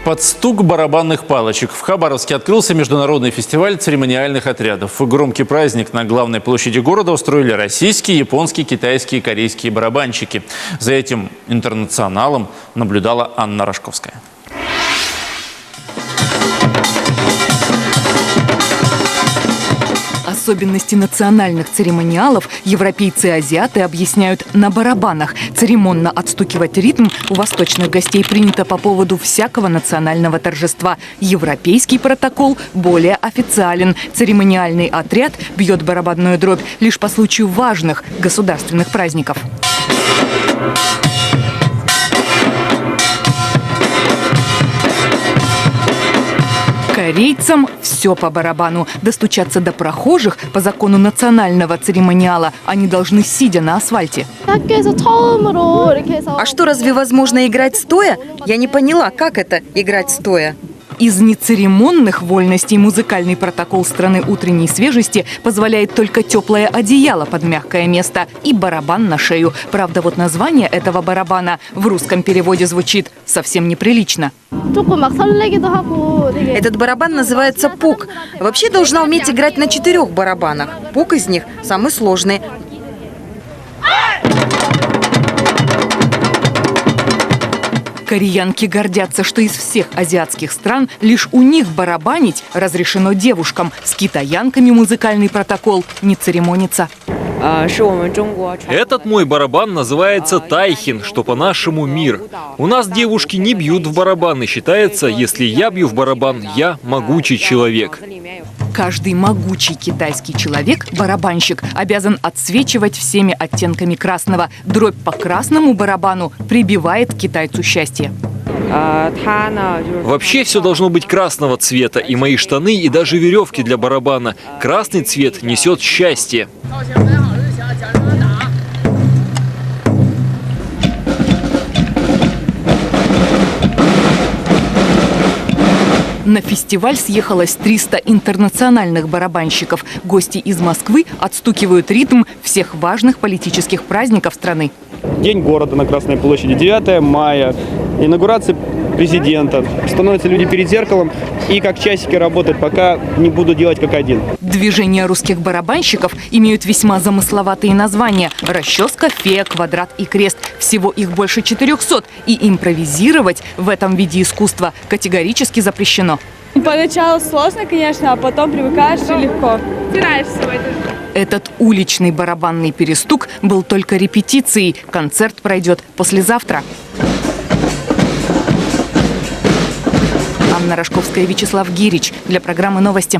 Под стук барабанных палочек в Хабаровске открылся международный фестиваль церемониальных отрядов. Громкий праздник на главной площади города устроили российские, японские, китайские и корейские барабанщики. За этим интернационалом наблюдала Анна Рожковская. Особенности национальных церемониалов европейцы и азиаты объясняют на барабанах. Церемонно отстукивать ритм у восточных гостей принято по поводу всякого национального торжества. Европейский протокол более официален. Церемониальный отряд бьет барабанную дробь лишь по случаю важных государственных праздников. Корейцам все по барабану. Достучаться до прохожих по закону национального церемониала они должны, сидя на асфальте. А что, разве возможно играть стоя? Я не поняла, как это играть стоя? Из нецеремонных вольностей музыкальный протокол страны утренней свежести позволяет только теплое одеяло под мягкое место и барабан на шею. Правда, вот название этого барабана в русском переводе звучит совсем неприлично. Этот барабан называется пук. Вообще должна уметь играть на 4 барабанах. Пук из них самый сложный. Кореянки гордятся, что из всех азиатских стран лишь у них барабанить разрешено девушкам. С китаянками музыкальный протокол не церемонится. Этот мой барабан называется тайхин, что по-нашему мир. У нас девушки не бьют в барабан, и считается, если я бью в барабан, я могучий человек. Каждый могучий китайский человек, барабанщик, обязан отсвечивать всеми оттенками красного. Дробь по красному барабану прибивает китайцу счастье. Вообще все должно быть красного цвета, и мои штаны, и даже веревки для барабана. Красный цвет несет счастье. На фестиваль съехалось 300 интернациональных барабанщиков. Гости из Москвы отстукивают ритм всех важных политических праздников страны. День города на Красной площади, 9 мая, инаугурация президента. Становятся люди перед зеркалом и как часики работают, пока не буду делать как один. Движения русских барабанщиков имеют весьма замысловатые названия: расческа, фея, квадрат и крест. Всего их больше 400. И импровизировать в этом виде искусства категорически запрещено. Поначалу сложно, конечно, а потом привыкаешь и легко. Стараешься в этом. Этот уличный барабанный перестук был только репетицией. Концерт пройдет послезавтра. Анна Рожковская, Вячеслав Гирич для программы «Новости».